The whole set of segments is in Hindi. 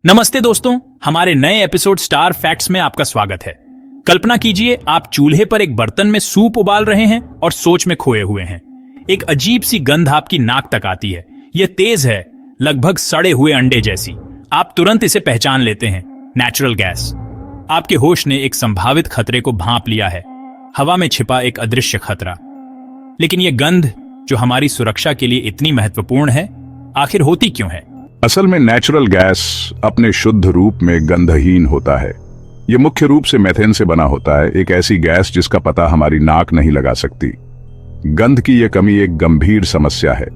नमस्ते दोस्तों, हमारे नए एपिसोड स्टार फैक्ट्स में आपका स्वागत है। कल्पना कीजिए आप चूल्हे पर एक बर्तन में सूप उबाल रहे हैं और सोच में खोए हुए हैं। एक अजीब सी गंध आपकी नाक तक आती है। यह तेज है, लगभग सड़े हुए अंडे जैसी। आप तुरंत इसे पहचान लेते हैं, नेचुरल गैस। आपके होश ने एक संभावित खतरे को भांप लिया है, हवा में छिपा एक अदृश्य खतरा। लेकिन यह गंध जो हमारी सुरक्षा के लिए इतनी महत्वपूर्ण है, आखिर होती क्यों है? असल में नेचुरल गैस अपने शुद्ध रूप में गंधहीन होता है। ये मुख्य रूप से मेथेन से बना होता है, एक ऐसी गैस जिसका पता हमारी नाक नहीं लगा सकती। गंध की यह कमी एक गंभीर समस्या है।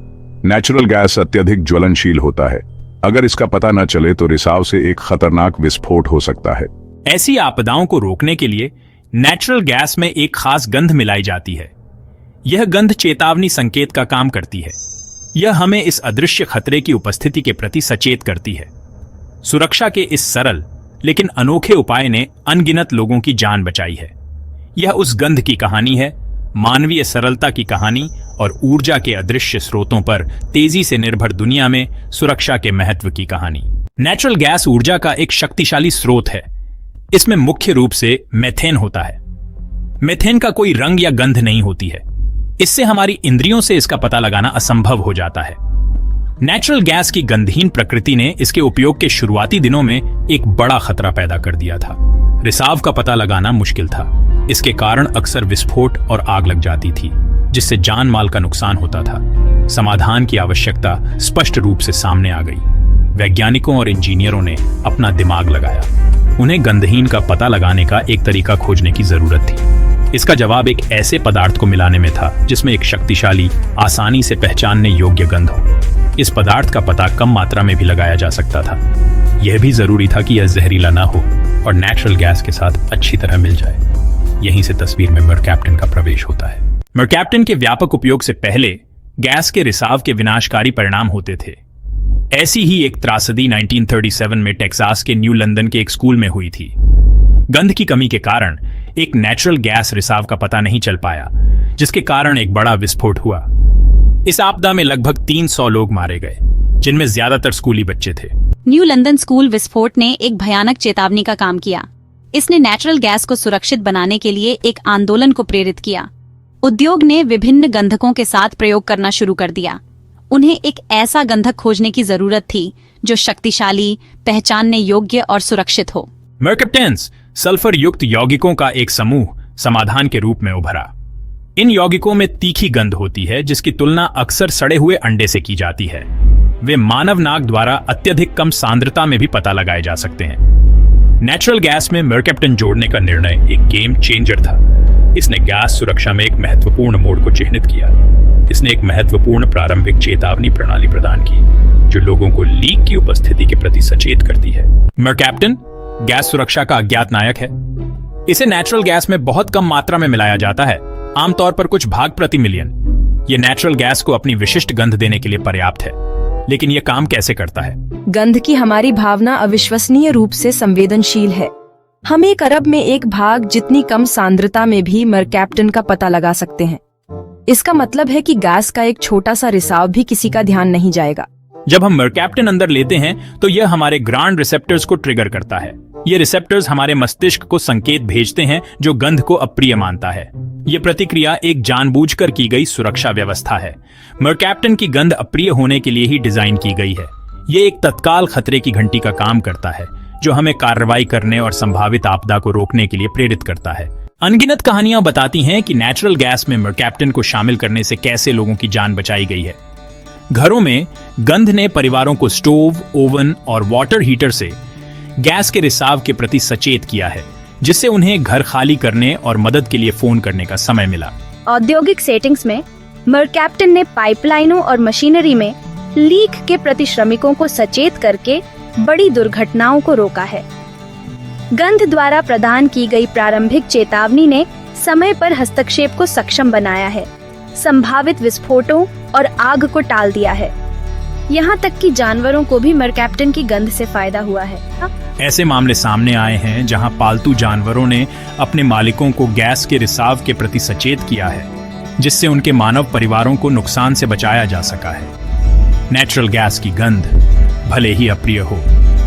नेचुरल गैस अत्यधिक ज्वलनशील होता है। अगर इसका पता न चले तो रिसाव से एक खतरनाक विस्फोट हो सकता है। ऐसी आपदाओं को रोकने के लिए नेचुरल गैस में एक खास गंध मिलाई जाती है। यह गंध चेतावनी संकेत का काम करती है। यह हमें इस अदृश्य खतरे की उपस्थिति के प्रति सचेत करती है। सुरक्षा के इस सरल लेकिन अनोखे उपाय ने अनगिनत लोगों की जान बचाई है। यह उस गंध की कहानी है, मानवीय सरलता की कहानी और ऊर्जा के अदृश्य स्रोतों पर तेजी से निर्भर दुनिया में सुरक्षा के महत्व की कहानी। नेचुरल गैस ऊर्जा का एक शक्तिशाली स्रोत है। इसमें मुख्य रूप से मेथेन होता है। मेथेन का कोई रंग या गंध नहीं होती है। इससे हमारी इंद्रियों से इसका पता लगाना असंभव हो जाता है। नेचुरल गैस की गंधहीन प्रकृति ने इसके उपयोग के शुरुआती दिनों में एक बड़ा खतरा पैदा कर दिया था। रिसाव का पता लगाना मुश्किल था। इसके कारण अक्सर विस्फोट और आग लग जाती थी, जिससे जान माल का नुकसान होता था। समाधान की आवश्यकता स्पष्ट रूप से सामने आ गई। वैज्ञानिकों और इंजीनियरों ने अपना दिमाग लगाया। उन्हें गंधहीन का पता लगाने का एक तरीका खोजने की जरूरत थी। इसका जवाब एक ऐसे पदार्थ को मिलाने में था जिसमें एक शक्तिशाली, आसानी से पहचानने योग्य गंध हो। इस पदार्थ का पता कम मात्रा में भी लगाया जा सकता था। यह भी जरूरी था कि यह जहरीला ना हो और नेचुरल गैस के साथ अच्छी तरह मिल जाए। यहीं से तस्वीर में मरकैप्टन का प्रवेश होता है। मरकैप्टन के व्यापक उपयोग से पहले गैस के रिसाव के विनाशकारी परिणाम होते थे। ऐसी ही एक त्रासदी 1937 में टेक्सास के न्यू लंदन के एक स्कूल में हुई थी। गंध की कमी के कारण एक नेचुरल गैस रिसाव का पता नहीं चल पाया, जिसके कारण एक बड़ा विस्फोट हुआ। इस आपदा में लगभग 300 लोग मारे गए, जिनमें ज्यादातर स्कूली बच्चे थे। न्यू लंदन स्कूल विस्फोट ने एक भयानक चेतावनी का काम किया। इसने नेचुरल गैस को सुरक्षित बनाने के लिए एक आंदोलन को प्रेरित किया। उद्योग ने विभिन्न गंधकों के साथ प्रयोग करना शुरू कर दिया। उन्हें एक ऐसा गंधक खोजने की जरूरत थी जो शक्तिशाली, पहचानने योग्य और सुरक्षित हो। मरकैप्टन्स सल्फर युक्त यौगिकों का एक समूह समाधान के रूप में उभरा। इन यौगिकों में तीखी गंध होती है, जिसकी तुलना अक्सर सड़े हुए अंडे से की जाती है। वे मानव नाक द्वारा अत्यधिक कम सांद्रता में भी पता लगाए जा सकते हैं। नेचुरल गैस में मरकैप्टन जोड़ने का निर्णय एक गेम चेंजर था। इसने गैस सुरक्षा में एक महत्वपूर्ण मोड़ को चिह्नित किया। इसने एक महत्वपूर्ण प्रारंभिक चेतावनी प्रणाली प्रदान की, जो लोगों को लीक की उपस्थिति के प्रति सचेत करती है। मरकैप्टन गैस सुरक्षा का अज्ञात नायक है। इसे नेचुरल गैस में बहुत कम मात्रा में मिलाया जाता है, आमतौर पर कुछ भाग प्रति मिलियन। यह नेचुरल गैस को अपनी विशिष्ट गंध देने के लिए पर्याप्त है। लेकिन यह काम कैसे करता है? गंध की हमारी भावना अविश्वसनीय रूप से संवेदनशील है। हम 1 अरब में 1 भाग जितनी कम सांद्रता में भी मरकैप्टन का पता लगा सकते हैं। इसका मतलब है कि गैस का एक छोटा सा रिसाव भी किसी का ध्यान नहीं जाएगा। जब हम मरकैप्टन अंदर लेते हैं तो यह हमारे ग्रांड रिसेप्टर्स को ट्रिगर करता है। ये रिसेप्टर्स हमारे मस्तिष्क को संकेत भेजते हैं जो गंध को अप्रिय मानता है। यह प्रतिक्रिया एक जानबूझकर की गई सुरक्षा व्यवस्था है। मरकैप्टन की गंध अप्रिय होने के लिए ही डिजाइन की गई है। यह एक तत्काल खतरे की घंटी का काम करता है, जो हमें कार्रवाई करने और संभावित आपदा को रोकने के लिए प्रेरित करता है। अनगिनत कहानियां बताती हैं कि नेचुरल गैस में मरकैप्टन को शामिल करने से कैसे लोगों की जान बचाई गई है। घरों में गंध ने परिवारों को स्टोव, ओवन और वाटर हीटर से गैस के रिसाव के प्रति सचेत किया है, जिससे उन्हें घर खाली करने और मदद के लिए फोन करने का समय मिला। औद्योगिक सेटिंग्स में मरकैप्टन ने पाइपलाइनों और मशीनरी में लीक के प्रति श्रमिकों को सचेत करके बड़ी दुर्घटनाओं को रोका है। गंध द्वारा प्रदान की गई प्रारंभिक चेतावनी ने समय पर हस्तक्षेप को सक्षम बनाया है, संभावित विस्फोटों और आग को टाल दिया है। यहाँ तक कि जानवरों को भी मरकैप्टन की गंध से फायदा हुआ है। ऐसे मामले सामने आए हैं जहां पालतू जानवरों ने अपने मालिकों को गैस के रिसाव के प्रति सचेत किया है, जिससे उनके मानव परिवारों को नुकसान से बचाया जा सका है। नेचुरल गैस की गंध भले ही अप्रिय हो,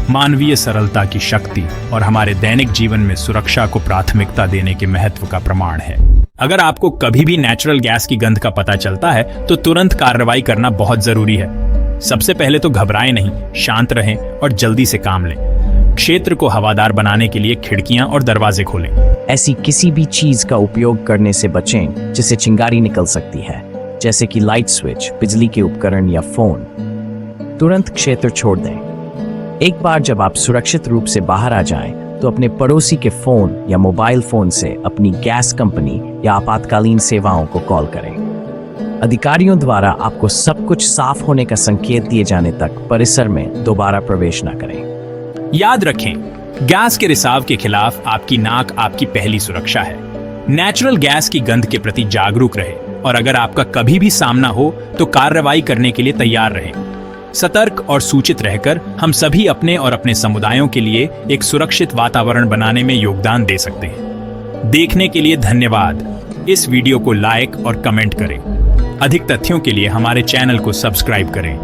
मानवीय सरलता की शक्ति और हमारे दैनिक जीवन में सुरक्षा को प्राथमिकता देने के महत्व का प्रमाण है। अगर आपको कभी भी नेचुरल गैस की गंध का पता चलता है तो तुरंत कार्रवाई करना बहुत जरूरी है। सबसे पहले तो घबराएं नहीं, शांत रहें और जल्दी से काम लें। क्षेत्र को हवादार बनाने के लिए खिड़कियां और दरवाजे खोलें। ऐसी किसी भी चीज का उपयोग करने से बचें जिससे चिंगारी निकल सकती है, जैसे कि लाइट स्विच, बिजली के उपकरण या फोन। तुरंत क्षेत्र छोड़ दें। एक बार जब आप सुरक्षित रूप से बाहर आ जाएं, तो अपने पड़ोसी के फोन या मोबाइल फोन से अपनी गैस कंपनी या आपातकालीन सेवाओं को कॉल करें। अधिकारियों द्वारा आपको सब कुछ साफ होने का संकेत दिए जाने तक परिसर में दोबारा प्रवेश न करें। याद रखें, गैस के रिसाव के खिलाफ आपकी नाक आपकी पहली सुरक्षा है। नेचुरल गैस की गंध के प्रति जागरूक रहें और अगर आपका कभी भी सामना हो तो कार्रवाई करने के लिए तैयार रहें। सतर्क और सूचित रहकर हम सभी अपने और अपने समुदायों के लिए एक सुरक्षित वातावरण बनाने में योगदान दे सकते हैं। देखने के लिए धन्यवाद। इस वीडियो को लाइक और कमेंट करें। अधिक तथ्यों के लिए हमारे चैनल को सब्सक्राइब करें।